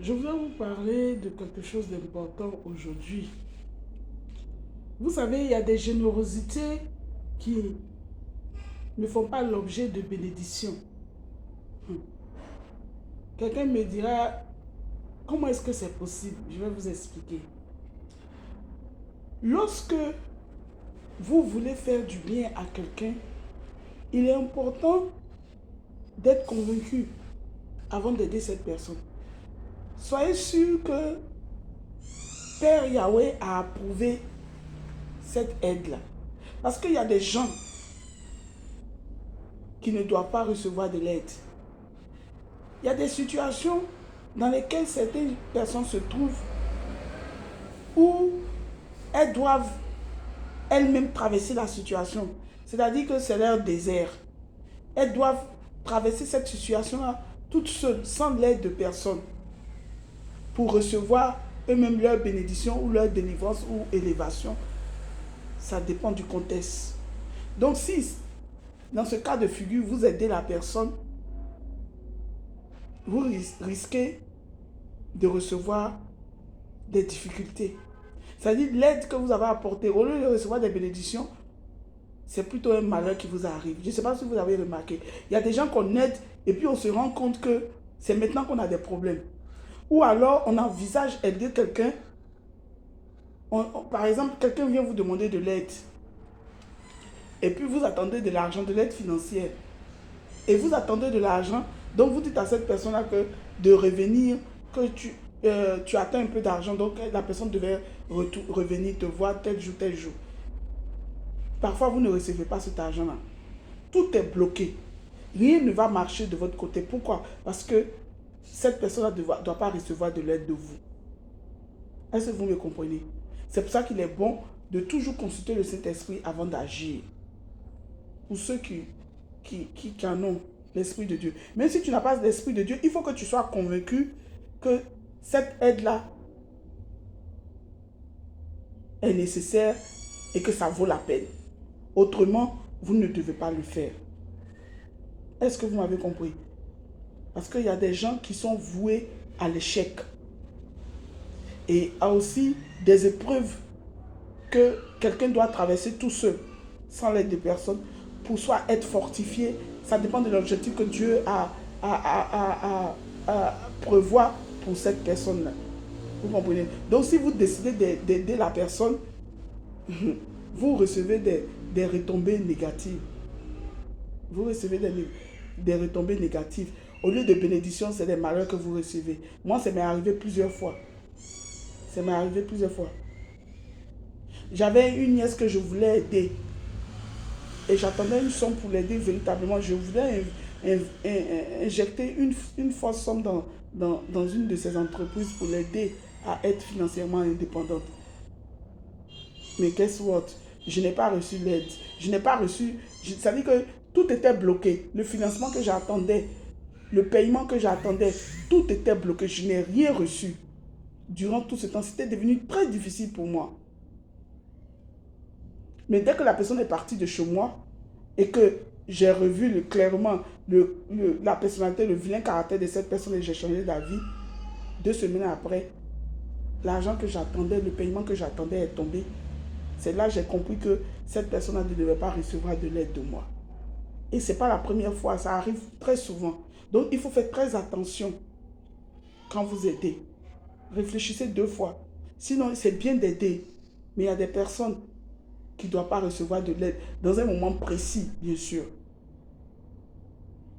Je voudrais vous parler de quelque chose d'important aujourd'hui. Vous savez, il y a des générosités qui ne font pas l'objet de bénédiction. Quelqu'un me dira, comment est-ce que c'est possible? Je vais vous expliquer. Lorsque vous voulez faire du bien à quelqu'un, il est important d'être convaincu avant d'aider cette personne. Soyez sûr que Père Yahweh a approuvé cette aide-là. Parce qu'il y a des gens qui ne doivent pas recevoir de l'aide. Il y a des situations dans lesquelles certaines personnes se trouvent où elles doivent elles-mêmes traverser la situation. C'est-à-dire que c'est leur désert. Elles doivent traverser cette situation-là toutes seules, sans l'aide de personne, pour recevoir eux-mêmes leur bénédiction ou leur délivrance ou élévation. Ça dépend du contexte. Donc si, dans ce cas de figure, vous aidez la personne, vous risquez de recevoir des difficultés. C'est-à-dire l'aide que vous avez apportée, au lieu de recevoir des bénédictions, c'est plutôt un malheur qui vous arrive. Je ne sais pas si vous avez remarqué. Il y a des gens qu'on aide et puis on se rend compte que c'est maintenant qu'on a des problèmes. Ou alors on envisage aider quelqu'un. Par exemple, quelqu'un vient vous demander de l'aide. Et puis vous attendez de l'argent, de l'aide financière. Et vous attendez de l'argent. Donc vous dites à cette personne-là que de revenir, que tu attends un peu d'argent. Donc la personne devait revenir te voir tel jour, tel jour. Parfois vous ne recevez pas cet argent-là. Tout est bloqué. Rien ne va marcher de votre côté. Pourquoi? Parce que cette personne-là ne doit pas recevoir de l'aide de vous. Est-ce que vous me comprenez? C'est pour ça qu'il est bon de toujours consulter le Saint-Esprit avant d'agir. Pour ceux qui en ont l'Esprit de Dieu. Même si tu n'as pas l'Esprit de Dieu, il faut que tu sois convaincu que cette aide-là est nécessaire et que ça vaut la peine. Autrement, vous ne devez pas le faire. Est-ce que vous m'avez compris? Parce qu'il y a des gens qui sont voués à l'échec. Et il y a aussi des épreuves que quelqu'un doit traverser tout seul, sans l'aide de personne, pour soit être fortifié. Ça dépend de l'objectif que Dieu prévoit pour cette personne-là. Vous comprenez? Donc si vous décidez d'aider la personne, vous recevez des retombées négatives. Vous recevez des retombées négatives. Au lieu de bénédictions, c'est des malheurs que vous recevez. Moi, ça m'est arrivé plusieurs fois. Ça m'est arrivé plusieurs fois. J'avais une nièce que je voulais aider. Et j'attendais une somme pour l'aider véritablement. Je voulais injecter une fausse somme dans une de ces entreprises pour l'aider à être financièrement indépendante. Mais guess what? Je n'ai pas reçu l'aide. Je n'ai pas reçu... Ça veut dire que tout était bloqué. Le financement que j'attendais, le paiement que j'attendais, tout était bloqué. Je n'ai rien reçu. Durant tout ce temps, c'était devenu très difficile pour moi. Mais dès que la personne est partie de chez moi et que j'ai revu clairement la personnalité, le vilain caractère de cette personne et j'ai changé d'avis, 2 semaines après, l'argent que j'attendais, le paiement que j'attendais est tombé. C'est là que j'ai compris que cette personne ne devait pas recevoir de l'aide de moi. Et ce n'est pas la première fois, ça arrive très souvent. Donc il faut faire très attention quand vous aidez. Réfléchissez 2 fois. Sinon, c'est bien d'aider. Mais il y a des personnes qui ne doivent pas recevoir de l'aide dans un moment précis, bien sûr.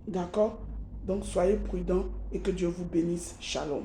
D'accord? Donc soyez prudents et que Dieu vous bénisse. Shalom.